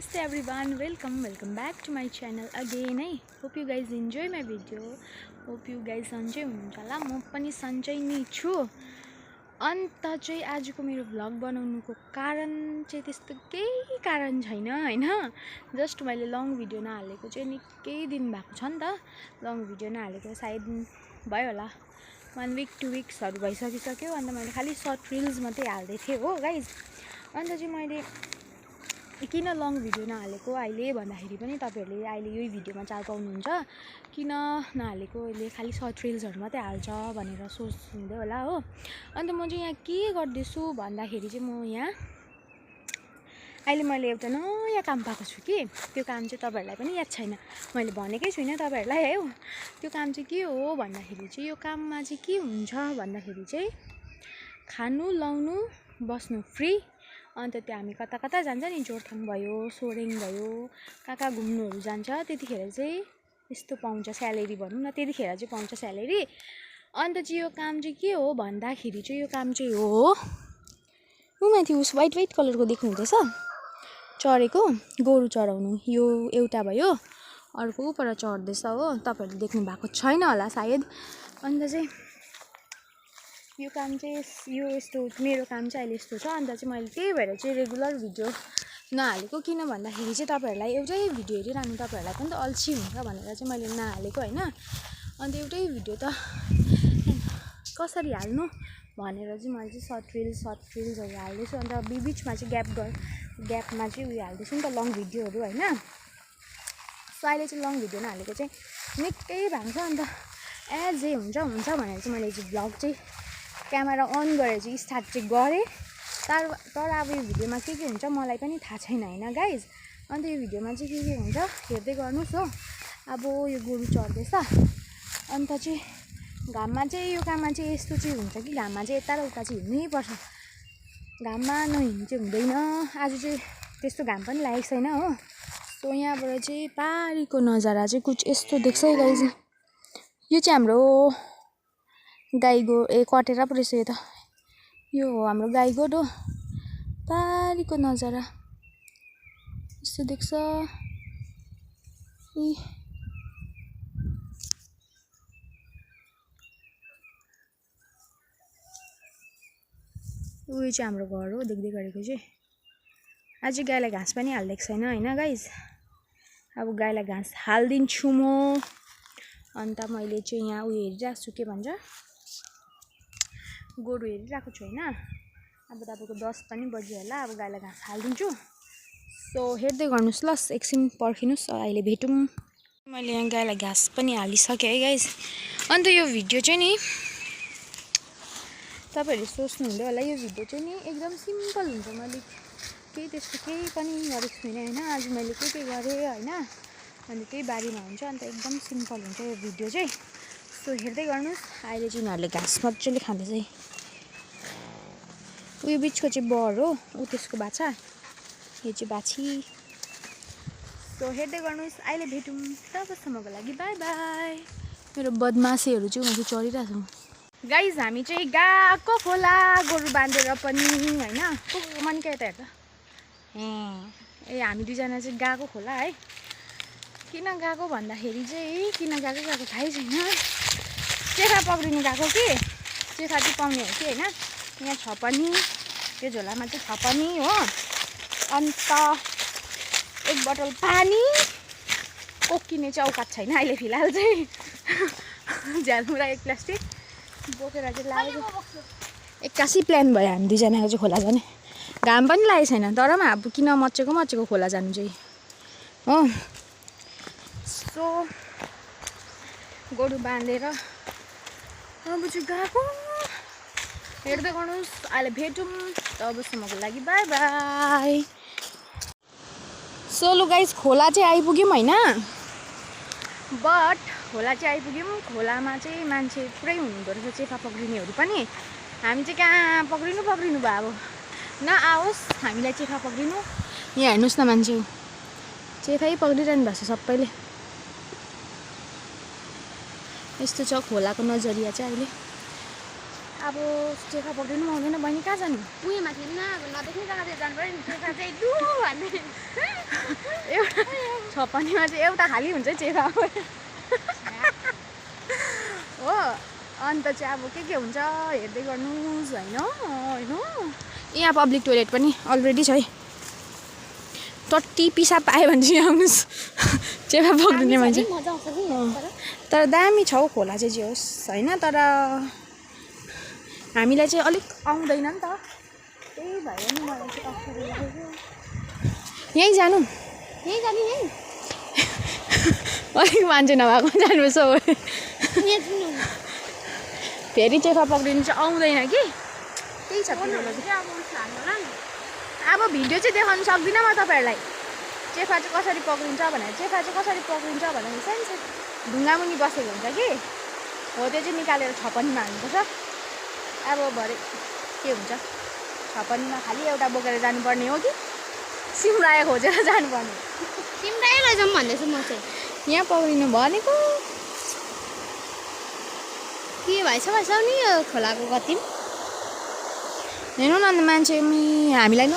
Namaste everyone, welcome back to my channel again. Hope you guys enjoy my video. Hope you guys सन्चै हुनुहुन्छ होला म पनि सन्चै नै छु। अन्त चाहिँ आजको मेरो भ्लग बनाउनुको कारण चाहिँ त्यस्तो केही कारण छैन हैन। जस्ट मैले लङ भिडियो नहालेको चाहिँ निकै दिन भएको छ नि त। लङ भिडियो नहालेको सायद भयो होला 1 week 2 weeksहरु भइसकिसक्यो। अन्त मैले खाली सर्ट रिल्स मात्रै हाल्दै थिए हो गाइज। अन्त चाहिँ मैले किन लङ भिडियो नहालेको अहिले भन्दाखेरि पनि तपाईहरुले अहिले यही भिडियोमा चाल पाउनुहुन्छ किन नहालेको अहिले खाली सर्ट रिल्सहरु मात्रै हाल्छ भनेर सोच्नुहुँदै होला हो। अन्त म चाहिँ यहाँ के गर्दैछु भन्दाखेरि चाहिँ म यहाँ अहिले मैले एउटा नयाँ काम पाएको छु कि त्यो काम चाहिँ तपाईहरुलाई पनि याद छैन, मैले भनेकै छुइनँ तपाईहरुलाई है। त्यो काम चाहिँ के हो भन्दाखेरि चाहिँ यो काममा चाहिँ के हुन्छ भन्दाखेरि चाहिँ खानु लाउनु बस्नु फ्री। अन्त त्यो हामी कता कता जान्छ नि जोरथाङ भयो सोरेङ भयो कहाँ घुम्नुहरु जान्छ त्यतिखेर चाहिँ यस्तो पाउँछ स्यालेरी भनौं न, त्यतिखेर चाहिँ पाउँछ स्यालेरी। अन्त चाहिँ यो काम चाहिँ के हो भन्दाखेरि चाहिँ यो काम चाहिँ हो उ माथि उस व्हाइट कलरको देख्नु हुँदैछ चरेको गोरु चराउनु, यो एउटा भयो अर्को ऊपर चढ्दैछ हो, तपाईहरुले देख्नु भएको छैन होला सायद। अन्त चाहिँ यो काम चाहिँ यो यस्तो मेरो काम चाहिँ अहिले यस्तो छ। अन्त चाहिँ मैले त्यही भएर चाहिँ रेगुलर भिडियो नहालेको किन भन्दाखेरि चाहिँ तपाईहरुलाई एउटै भिडियो हेरिरहनु तपाईहरुलाई पनि त अल्छी हुन्छ भनेर चाहिँ मैले नहालेको हैन। अन्त एउटै भिडियो त कसरी हाल्नु भनेर चाहिँ मैले चाहिँ सर्ट रिल्सहरु हाल्दैछु। अन्त बीचमा चाहिँ ग्यापमा चाहिँ उयो हाल्दैछु नि त लङ भिडियोहरु हैन। सो अहिले चाहिँ लङ भिडियो नहालेको चाहिँ निकै भएको छ। अन्त जे हुन्छ भनेर चाहिँ मैले चाहिँ भ्लग चाहिँ क्यामेरा अन गरेर चाहिँ स्टार्ट चाहिँ गरेँ। तर अब यो भिडियोमा के हुन्छ मलाई पनि थाहा छैन हैन गाइज। अन्त यो भिडियोमा चाहिँ के हुन्छ हेर्दै गर्नुस् हो। अब यो गोरु चढ्दैछ अन्त चाहिँ घाममा चाहिँ यो काममा चाहिँ यस्तो चाहिँ हुन्छ कि घाममा चाहिँ यता र उता चाहिँ हिँड्नै पर्छ, घाममा नहिँड्नु चाहिँ हुँदैन। आज चाहिँ त्यस्तो घाम पनि लागेको छैन हो। सो यहाँबाट चाहिँ पारीको नजारा चाहिँ कुछ यस्तो देख्छ है गाइज। यो चाहिँ हाम्रो गाई कटेर पो रहेछ यो त, यो हो हाम्रो गाई गोठ हो। पारीको नजारा यस्तो देख्छ। उयो चाहिँ हाम्रो घर हो देख्दै गरेको चाहिँ। आज गाईलाई घाँस पनि हाल्दिएको छैन हैन गाइज। अब गाईलाई घाँस हाल्दिन्छु म। अन्त मैले चाहिँ यहाँ उयो हेरिरहेको छु के भन्छ गोरु हेरिरहेको छु हैन। अब तपाईको 10 पनि बज्यो होला। अब गाईलाई घाँस हाल्दिन्छु। सो हेर्दै गर्नुस् ल, एकछिन पर्खिनुस् अहिले भेटौँ। मैले यहाँ गाईलाई घाँस पनि हालिसकेँ है गाइज। अन्त यो भिडियो चाहिँ नि तपाईहरुले सोच्नुहुँदै होला यो भिडियो चाहिँ नि एकदम सिम्पल हुन्छ, मैले केही त्यस्तो केही पनि गरेको छुइनँ हैन। आज मैले के गरेँ हैन। अनि केही बारीमा हुन्छ अन्त एकदम सिम्पल हुन्छ यो भिडियो चाहिँ। सो हेर्दै गर्नुस्। अहिले चाहिँ उनीहरुले घाँस मज्जाले खाँदैछ। उयो बिचको चाहिँ बर हो, उ त्यसको बाछा, यो चाहिँ बाछी। सो हेर्दै गर्नुस् अहिले भेटौँ। तबसम्मको लागि बाइ बाइ। मेरो बदमासीहरु चाहिँ उनीहरु चढिरहेको छ गाइज। हामी चाहिँ गएको खोला गोरु बाँधेर पनि हैन। मनिका यता हेर्दा ए हामी दुईजना चाहिँ गएको खोला है। किन गएको भन्दाखेरि चाहिँ किन गएको थाहै छैन। चेखा पक्रिनु गएको कि चेखा चाहिँ पाउने हो कि हैन। यहाँ छ पनि त्यो झोलामा चाहिँ छ पनि हो। अन्त एक बोतल पानी ओकिने चाहिँ औकात छैन अहिले फिलहाल चाहिँ। झ्यालमुरा एक प्लास्टिक बोकेर चाहिँ लागेको। एक्कासी प्लान भयो हामी दुईजनाको चाहिँ खोला जाने। घाम पनि लागेको छैन तर पनि अब किन मचेको खोला जानु चाहिँ हो। सो गोरु बाँधेर अब चाहिँ गएको। हेर्दै गर्नुस् अहिले भेटौँ। तबसम्मको लागि बाइ बाइ। सो लु गाइस खोला चाहिँ आइपुग्यौँ हैन। बट खोला चाहिँ आइपुग्यौँ। खोलामा चाहिँ मान्छे पुरै हुनुहुँदो रहेछ चेखा पक्रिनेहरू पनि। हामी चाहिँ कहाँ पक्रिनु भयो। अब नआओस् हामीलाई चेखा पक्रिनु। यहाँ हेर्नुस् न मान्छे चेखै पक्रिरहनु भएको छ सबैले। यस्तो छ खोलाको नजरिया चाहिँ अहिले। अब चेखा पक्रिनु आउँदैन बहिनी कहाँ जाने उयो माथि न अब नदेख्ने जग्गातिर जानु पर्यो नि चेखा चाहिँ दु भन्ने एउटा छपनीमा चाहिँ एउटा खाली हुन्छ चेखा हो अन्त चाहिँ अब के हुन्छ हेर्दै गर्नुहोस् होइन यहाँ पब्लिक टोइलेट पनि अलरेडी छ है टट्टी पिसाब पायो भने चाहिँ आउनुहोस् चेखा पक्रिने मान्छे मजा आउँछ नि तर दामी छ हौ खोला चाहिँ जे होस् होइन तर हामीलाई चाहिँ अलिक आउँदैन नि त त्यही भएर नि मलाई चाहिँ अप्ठ्यारो लाग्यो यहीँ जानु यही जाने यही अलिक मान्छे नभएको जानुपर्छ फेरि चेखा पक्रिनु चाहिँ आउँदैन कि त्यही छ अब भिडियो चाहिँ देखाउनु सक्दिनँ म तपाईँहरूलाई चेखा चाहिँ कसरी पक्रिन्छ भनेर चेखा चाहिँ कसरी पक्रिन्छ भन्दाखेरि सानो ढुङ्गामुनि बसेको हुन्छ कि हो त्यो चाहिँ निकालेर छपनीमा हाल्नुपर्छ अब भरे के हुन्छ छपनीमा खालि एउटा बोकेर जानुपर्ने हो कि सिमरायो खोजेर जानुपर्ने सिमरायो लैजाउँ भन्दैछु म चाहिँ यहाँ पक्रिनु भनेको के भएछ नि यो खोलाको गति हेर्नु न अन्त मान्छे हामीलाई न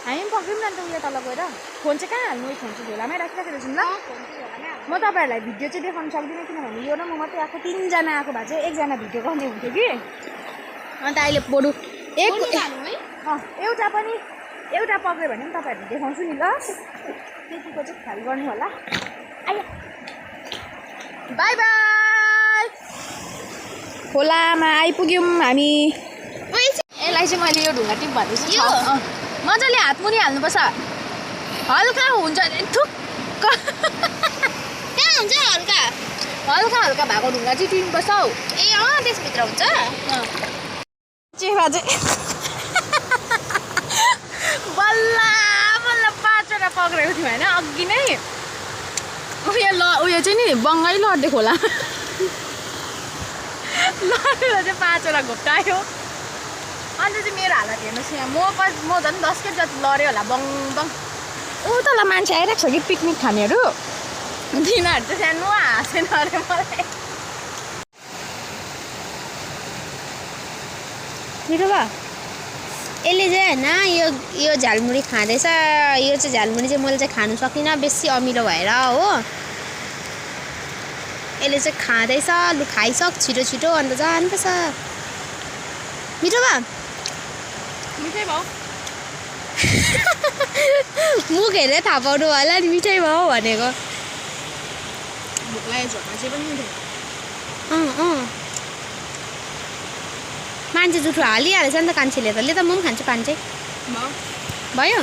हामी पक्रिउँ न अन्त उयो तल गएर फोन चाहिँ कहाँ हाल्नु फोन चाहिँ झोलामै राखिराखेको छु ल म तपाईँहरूलाई भिडियो चाहिँ देखाउनु सक्दिनँ किनभने यो र म मात्रै आएको 3 जना आएको भए चाहिँ एकजना भिडियो गर्ने हुन्थ्यो कि अन्त अहिले बरु एउटा पनि एउटा पक्रियो भने पनि तपाईँहरूले देखाउँछु नि ल त्यतिको चाहिँ ख्याल गर्नु होला बाई बाई खोलामा आइपुग्यौँ हामी यसलाई चाहिँ मैले यो ढुङ्गा टिप भन्दैछु मजाले हात मुनि हाल्नुपर्छ हल्का हुन्छ थुक्क कहाँ हुन्छ हल्का हल्का हल्का भएको ढुङ्गा चाहिँ टिप्नुपर्छ हौ ए त्यसभित्र हुन्छ चेखा चाहिँ बल्ल बल्ल 5 वटा पक्रेको थियौँ होइन अघि नै उयो चाहिँ नि बङ्गाई लड्दै खोला लडेर चाहिँ 5 वटा घोप्टायो अन्त चाहिँ मेरो हालत हेर्नुहोस् यहाँ म झन् 10 केजी जति लड्यो होला बङ बङ ऊ तल मान्छे आइरहेको छ कि पिकनिक खानेहरू तिनीहरू चाहिँ सानो हाँसेन अरे मलाई मिठो भयो यसले चाहिँ होइन यो झालमुरी खाँदैछ यो चाहिँ झालमुरी चाहिँ मैले चाहिँ खानु सकिनँ बेसी अमिलो भएर हो यसले चाहिँ खाँदैछ लु खाइसक छिटो छिटो अन्त जानुपर्छ मिठो भयो मिठै भयो मुख हेरेर थाहा पाउनु होला नि मिठै भयो भनेको भोक लागेको झोलमा चाहिँ पनि मिठो मान्छे जुठो हालिहालेछ नि त कान्छेले त ले त म पनि खान्छु पान चाहिँ भयो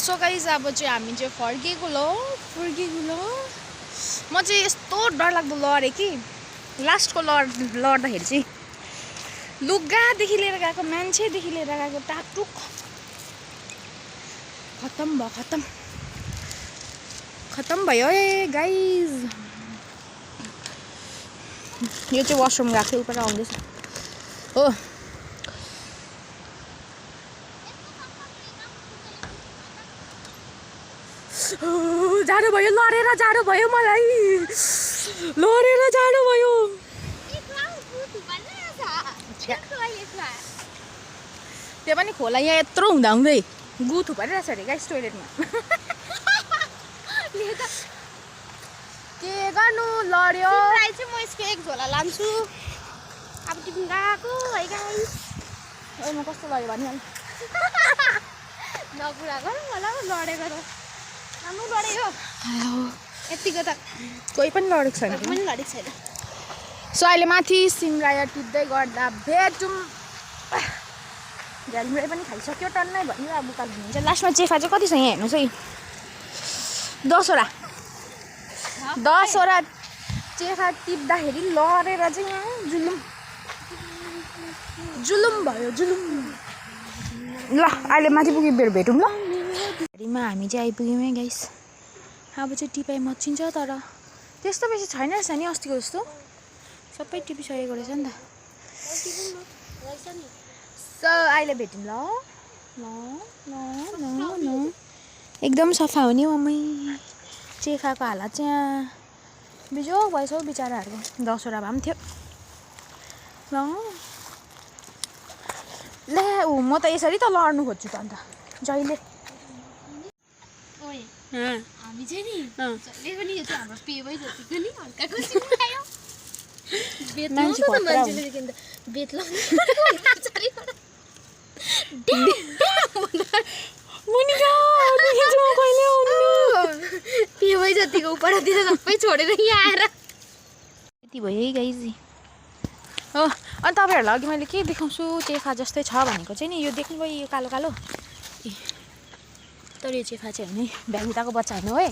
सो गाइस अब चाहिँ हामी चाहिँ फर्केको ल म चाहिँ यस्तो डरलाग्दो लडेँ कि लास्टको लड्दाखेरि चाहिँ लुगादेखि लिएर गएको मान्छेदेखि लिएर गएको टाकटुक खतम भयो है गाइज यो चाहिँ वासरुम गएको थियो उपर आउँदैछ हो जाडो भयो लडेर जाडो भयो मलाई लडेर जाडो भयो त्यो पनि खोला यहाँ यत्रो हुँदा हुँदै गु थुपारिरहेछ अरे गाइस टोइलेटमा के गर्नु लड्यो चाहिँ म यसको एक झोला लान्छु अब टिफिन गएको है गाइस म कस्तो लड्यो भनिहाल्नु नकुरा गरौँ होला लडेको त राम्रो लड्यो यतिको त कोही पनि लडेको छैन पनि लडेको छैन सो अहिले माथि सिमरायो टिप्दै गर्दा भेटौँ झ्यालमुरी पनि खाइसक्यो टन्नै भन्यो अब उकालो हुन्छ लास्टमा चेफा चाहिँ कति छ यहाँ हेर्नुहोस् है 10 वटा चेफा टिप्दाखेरि लडेर चाहिँ यहाँ जुलुम भयो जुलुम ल अहिले माथि पुग्यो भेटौँ ल घरिमा हामी चाहिँ आइपुग्यौँ है गाइस अब चाहिँ टिपाइ मचिन्छ तर त्यस्तो बेसी छैन रहेछ नि अस्तिको जस्तो सबै टिपिसकेको रहेछ नि त सो अहिले भेटौँ ल एकदम सफा हो नि मम्मी चेखाको हालत चाहिँ बिजोग भएछ हौ बिचराहरूको 10 वटा भए पनि थियो ल ऊ म त यसरी त लड्नु खोज्छु त अन्त जहिले ओए हामी चाहिँ नि जहिले पनि यो चाहिँ हाम्रो पेबै जतिको नि हल्का खुसी आयो बेत मान्छे लाउँछ त खतरा मान्छेले देखिन त बेत लाउँछ मोनिका देखेछु म कहिले आउनु पेबै जतिको उपरतिर सबै छोडेर यहाँ आएर यति भयो है गाइज हो अनि तपाईँहरूलाई अघि मैले के देखाउँछु चेफा जस्तै छ भनेको चाहिँ नि यो देख्नुभयो यो कालो कालो तर यो चेफा चाहिँ होइन है भ्यागुताको बच्चा होइन है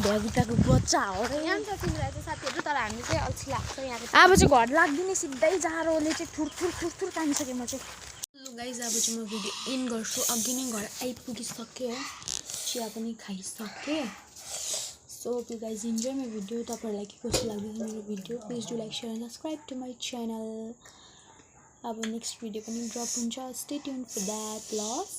भ्यागुताको बच्चा हो र यहाँ पनि छ तिमीलाई चाहिँ साथीहरू तर हामी चाहिँ अल्छी लाग्छ यहाँको अब चाहिँ घर लाग्दिने सिधै जाडोले चाहिँ थुर तानिसकेँ म चाहिँ लु गाइज अब चाहिँ म भिडियो इन गर्छु अघि नै घर आइपुगिसकेँ हो चिया पनि खाइसकेँ so hope you guys enjoy my video तपाईँहरूलाई के कस्तो लाग्दैछ मेरो video please do like share and subscribe to my channel अब नेक्स्ट भिडियो पनि ड्रप हुन्छ stay tune for that loss